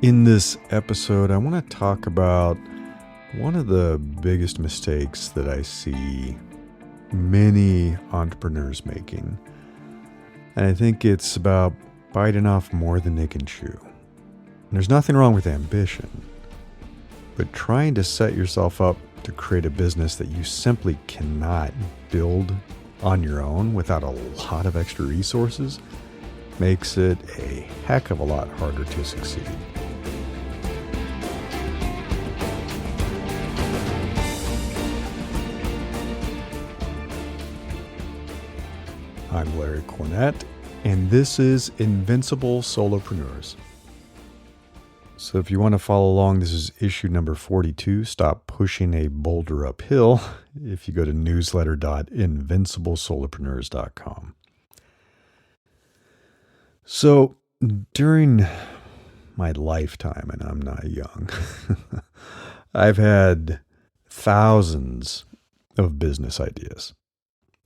In this episode, I want to talk about one of the biggest mistakes that I see many entrepreneurs making. And I think it's about biting off more than they can chew. And there's nothing wrong with ambition, but trying to set yourself up to create a business that you simply cannot build on your own without a lot of extra resources makes it a heck of a lot harder to succeed. I'm Larry Cornett, and this is Invincible Solopreneurs. So if you want to follow along, this is issue number 42, Stop Pushing a Boulder Uphill, if you go to newsletter.invinciblesolopreneurs.com. So during my lifetime, and I'm not young, I've had thousands of business ideas.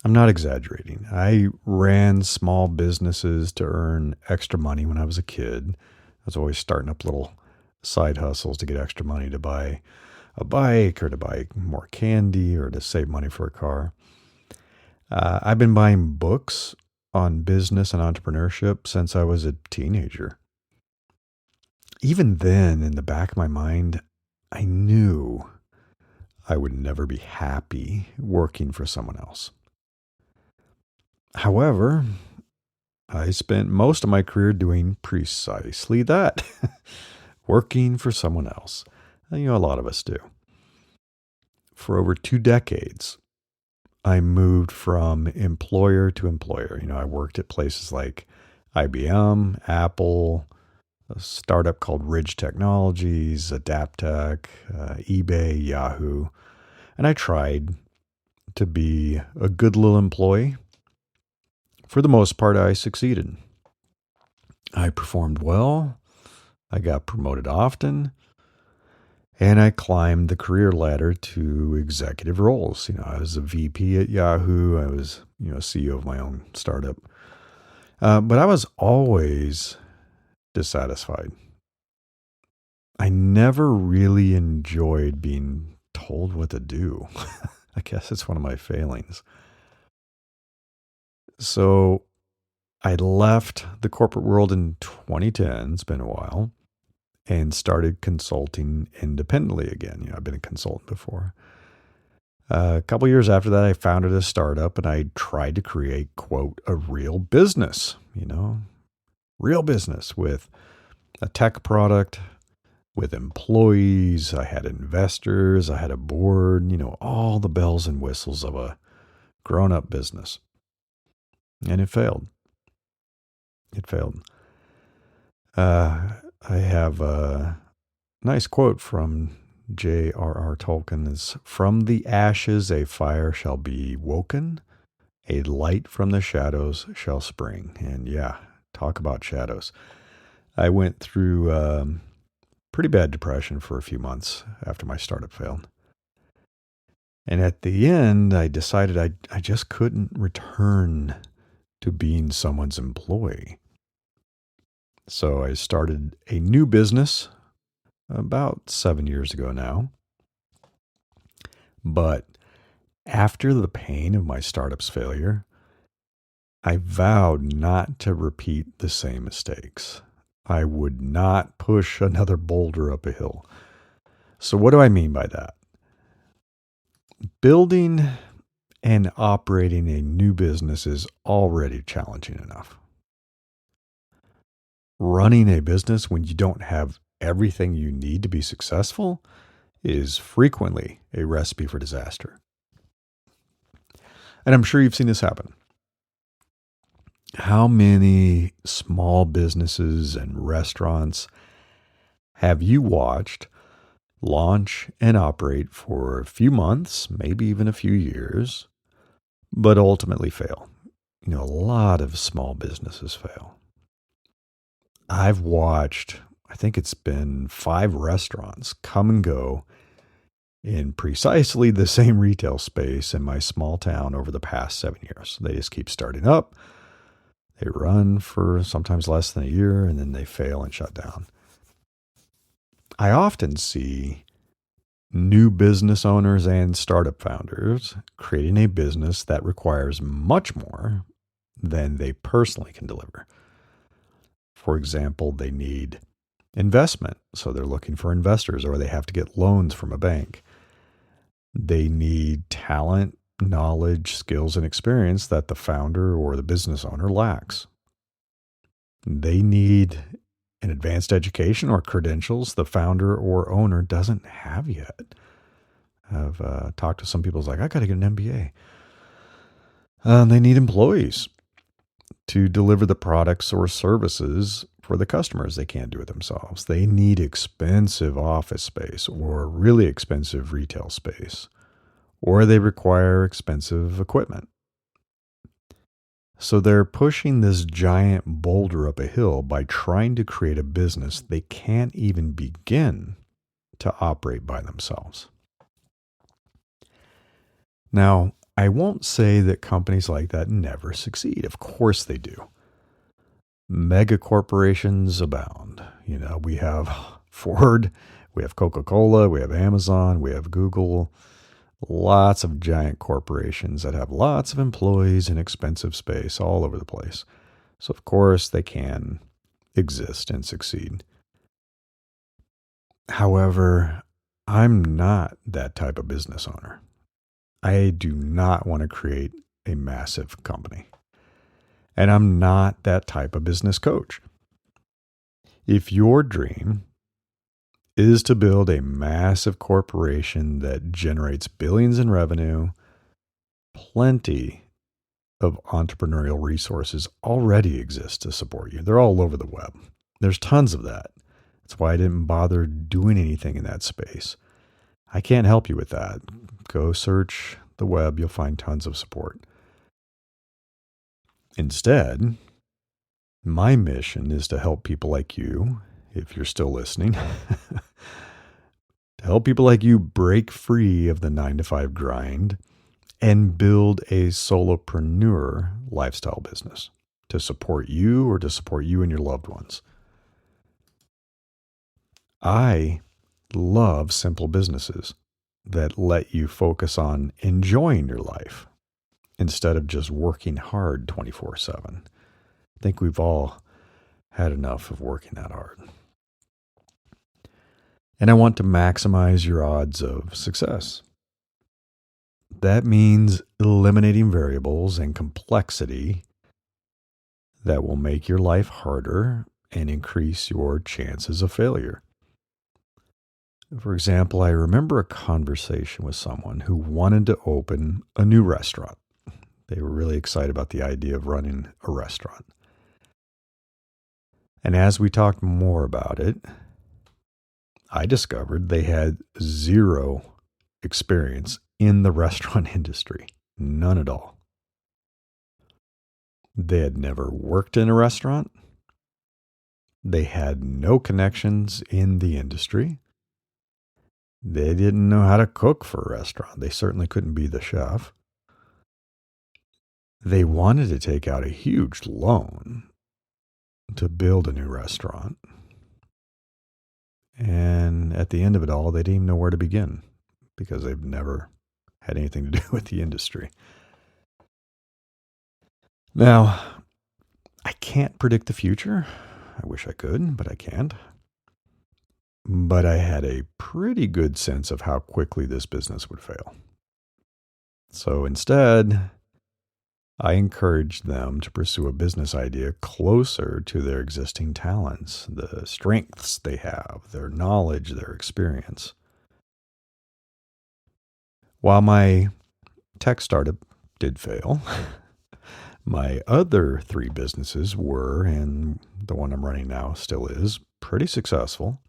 I'm not exaggerating. I ran small businesses to earn extra money when I was a kid. I was always starting up little side hustles to get extra money to buy a bike or to buy more candy or to save money for a car. I've been buying books on business and entrepreneurship since I was a teenager. Even then, in the back of my mind, I knew I would never be happy working for someone else. However, I spent most of my career doing precisely that, working for someone else. And, a lot of us do. For over 2 decades, I moved from employer to employer. I worked at places like IBM, Apple, a startup called Ridge Technologies, Adaptec, eBay, Yahoo. And I tried to be a good little employee. For the most part, I succeeded. I performed well, I got promoted often, and I climbed the career ladder to executive roles. I was a VP at Yahoo, I was, CEO of my own startup. But I was always dissatisfied. I never really enjoyed being told what to do. I guess it's one of my failings. So I left the corporate world in 2010, it's been a while, and started consulting independently again. I've been a consultant before. A couple years after that, I founded a startup and I tried to create, quote, a real business, real business with a tech product, with employees. I had investors, I had a board, all the bells and whistles of a grown-up business. And it failed. I have a nice quote from J.R.R. Tolkien. Is, "From the ashes a fire shall be woken, a light from the shadows shall spring." And yeah, talk about shadows. I went through pretty bad depression for a few months after my startup failed. And at the end, I decided I just couldn't return to being someone's employee. So I started a new business about 7 years ago now. But after the pain of my startup's failure, I vowed not to repeat the same mistakes. I would not push another boulder up a hill. So what do I mean by that? Building and operating a new business is already challenging enough. Running a business when you don't have everything you need to be successful is frequently a recipe for disaster. And I'm sure you've seen this happen. How many small businesses and restaurants have you watched launch and operate for a few months, maybe even a few years, but ultimately fail? A lot of small businesses fail. I've watched, I think it's been 5 restaurants come and go in precisely the same retail space in my small town over the past 7 years. They just keep starting up. They run for sometimes less than a year, and then they fail and shut down. I often see new business owners and startup founders creating a business that requires much more than they personally can deliver. For example, they need investment, so they're looking for investors, or they have to get loans from a bank. They need talent, knowledge, skills, and experience that the founder or the business owner lacks. They need an advanced education or credentials the founder or owner doesn't have yet. I've talked to some people who's like, I got to get an MBA. They need employees to deliver the products or services for the customers. They can't do it themselves. They need expensive office space or really expensive retail space, or they require expensive equipment. So they're pushing this giant boulder up a hill by trying to create a business they can't even begin to operate by themselves. Now, I won't say that companies like that never succeed. Of course they do. Mega corporations abound. We have Ford, we have Coca-Cola, we have Amazon, we have Google, lots of giant corporations that have lots of employees and expensive space all over the place. So, of course, they can exist and succeed. However, I'm not that type of business owner. I do not want to create a massive company. And I'm not that type of business coach. If your dream is to build a massive corporation that generates billions in revenue, plenty of entrepreneurial resources already exist to support you. They're all over the web. There's tons of that. That's why I didn't bother doing anything in that space. I can't help you with that. Go search the web. You'll find tons of support. Instead, my mission is to help people like you, if you're still listening, to help people like you break free of the 9-to-5 grind and build a solopreneur lifestyle business to support you or to support you and your loved ones. I love simple businesses that let you focus on enjoying your life instead of just working hard 24/7. I think we've all had enough of working that hard. And I want to maximize your odds of success. That means eliminating variables and complexity that will make your life harder and increase your chances of failure. For example, I remember a conversation with someone who wanted to open a new restaurant. They were really excited about the idea of running a restaurant. And as we talked more about it, I discovered they had zero experience in the restaurant industry. None at all. They had never worked in a restaurant. They had no connections in the industry. They didn't know how to cook for a restaurant. They certainly couldn't be the chef. They wanted to take out a huge loan to build a new restaurant. And at the end of it all, they didn't even know where to begin because they've never had anything to do with the industry. Now, I can't predict the future. I wish I could, but I can't. But I had a pretty good sense of how quickly this business would fail. So instead, I encouraged them to pursue a business idea closer to their existing talents, the strengths they have, their knowledge, their experience. While my tech startup did fail, my other 3 businesses were, and the one I'm running now still is, pretty successful.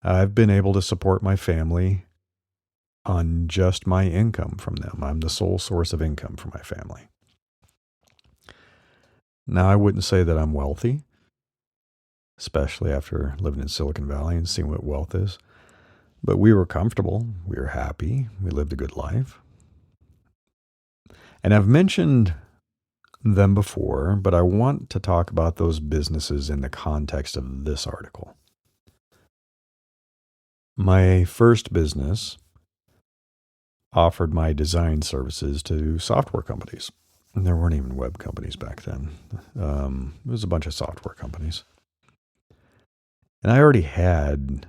I've been able to support my family on just my income from them. I'm the sole source of income for my family. Now, I wouldn't say that I'm wealthy, especially after living in Silicon Valley and seeing what wealth is. But we were comfortable. We were happy. We lived a good life. And I've mentioned them before, but I want to talk about those businesses in the context of this article. My first business offered my design services to software companies. And there weren't even web companies back then. It was a bunch of software companies. And I already had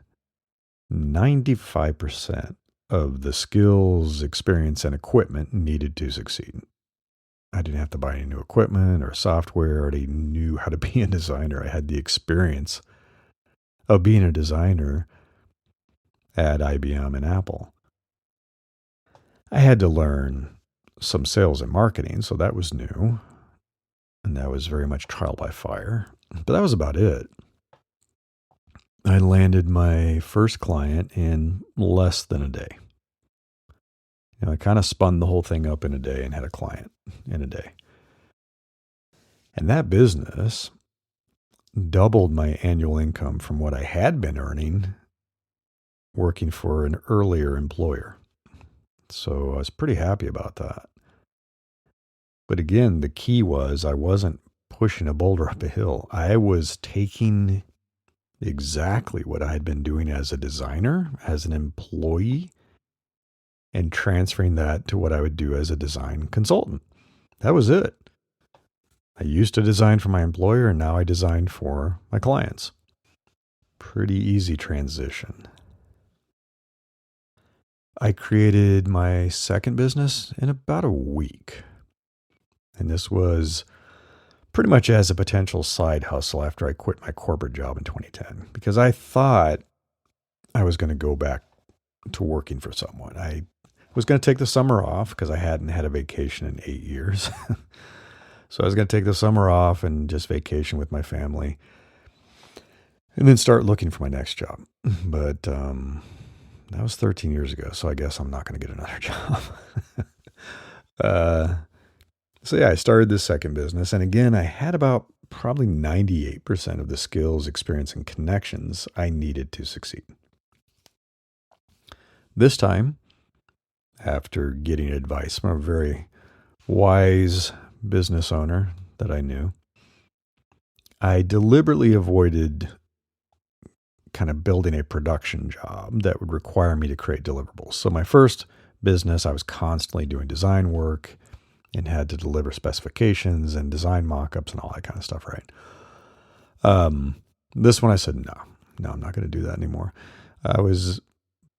95% of the skills, experience, and equipment needed to succeed. I didn't have to buy any new equipment or software. I already knew how to be a designer. I had the experience of being a designer at IBM and Apple. I had to learn some sales and marketing, so that was new. And that was very much trial by fire. But that was about it. I landed my first client in less than a day. I kind of spun the whole thing up in a day and had a client in a day. And that business doubled my annual income from what I had been earning working for an earlier employer. So I was pretty happy about that. But again, the key was I wasn't pushing a boulder up a hill. I was taking exactly what I had been doing as a designer, as an employee, and transferring that to what I would do as a design consultant. That was it. I used to design for my employer, and now I designed for my clients. Pretty easy transition. I created my second business in about a week. And this was pretty much as a potential side hustle after I quit my corporate job in 2010, because I thought I was going to go back to working for someone. I was going to take the summer off because I hadn't had a vacation in 8 years. So I was going to take the summer off and just vacation with my family and then start looking for my next job. But that was 13 years ago, so I guess I'm not going to get another job. So yeah, I started this second business. And again, I had about probably 98% of the skills, experience, and connections I needed to succeed. This time, after getting advice from a very wise business owner that I knew, I deliberately avoided kind of building a production job that would require me to create deliverables. So my first business, I was constantly doing design work and had to deliver specifications and design mock-ups and all that kind of stuff, right? This one I said, no, I'm not going to do that anymore. I was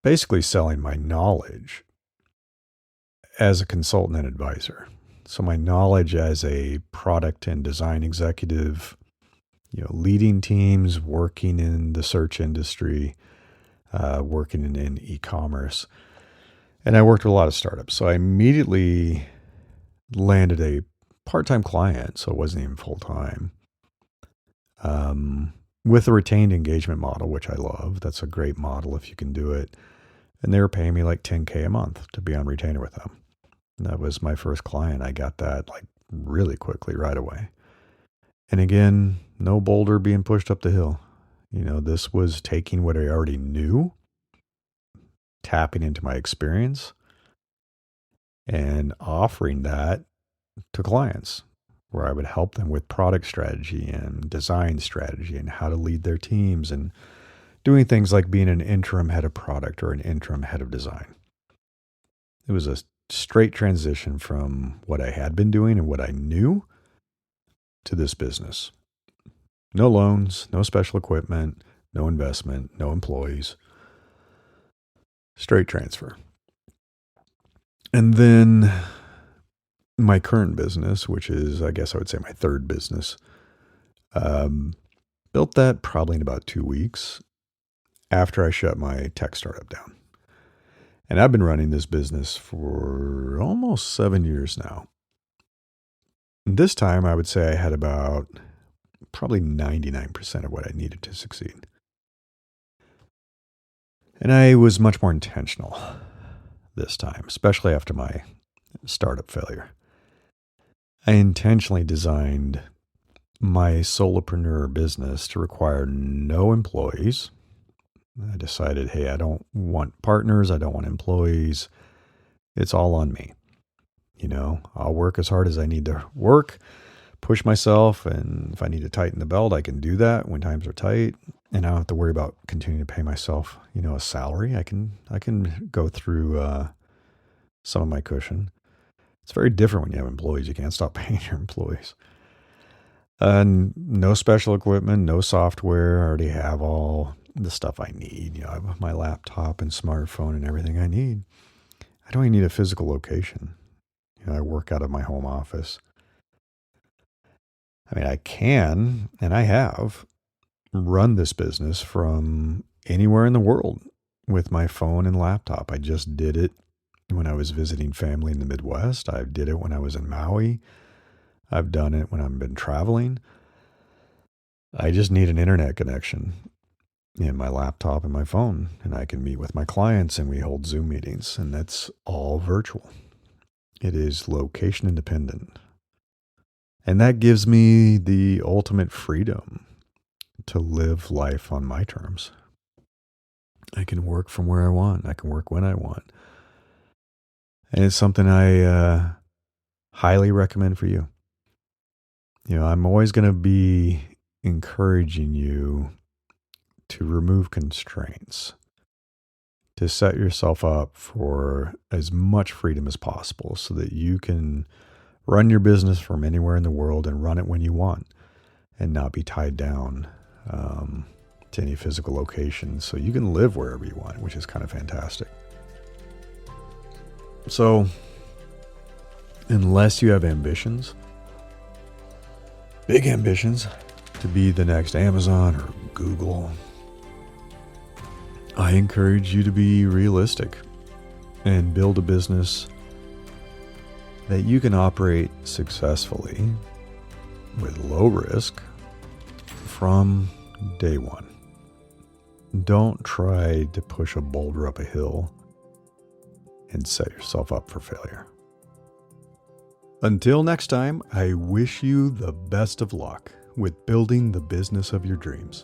basically selling my knowledge as a consultant and advisor. So my knowledge as a product and design executive, leading teams, working in the search industry, working in e-commerce. And I worked with a lot of startups. So I immediately landed a part-time client, so it wasn't even full-time, with a retained engagement model, which I love. That's a great model if you can do it. And they were paying me like $10K a month to be on retainer with them. And that was my first client. I got that like really quickly right away. And again, no boulder being pushed up the hill. This was taking what I already knew, tapping into my experience, and offering that to clients where I would help them with product strategy and design strategy and how to lead their teams and doing things like being an interim head of product or an interim head of design. It was a straight transition from what I had been doing and what I knew to this business. No loans, no special equipment, no investment, no employees. Straight transfer. And then my current business, which is, I guess I would say my third business, built that probably in about 2 weeks after I shut my tech startup down. And I've been running this business for almost 7 years now. And this time I would say I had about probably 99% of what I needed to succeed. And I was much more intentional this time, especially after my startup failure. I intentionally designed my solopreneur business to require no employees. I decided, hey, I don't want partners. I don't want employees. It's all on me. I'll work as hard as I need to work, push myself, and if I need to tighten the belt, I can do that when times are tight, and I don't have to worry about continuing to pay myself, a salary. I can go through some of my cushion. It's very different when you have employees. You can't stop paying your employees. And no special equipment, no software. I already have all the stuff I need. I have my laptop and smartphone and everything I need. I don't even need a physical location. I work out of my home office. I mean, I can, and I have, run this business from anywhere in the world with my phone and laptop. I just did it when I was visiting family in the Midwest. I did it when I was in Maui. I've done it when I've been traveling. I just need an internet connection in my laptop and my phone, and I can meet with my clients, and we hold Zoom meetings, and that's all virtual. It is location independent. And that gives me the ultimate freedom to live life on my terms. I can work from where I want. I can work when I want. And it's something I highly recommend for you. I'm always going to be encouraging you to remove constraints, to set yourself up for as much freedom as possible so that you can run your business from anywhere in the world and run it when you want and not be tied down to any physical location, so you can live wherever you want, which is kind of fantastic. So, unless you have ambitions, big ambitions, to be the next Amazon or Google, I encourage you to be realistic and build a business that you can operate successfully with low risk from day one. Don't try to push a boulder up a hill and set yourself up for failure. Until next time, I wish you the best of luck with building the business of your dreams.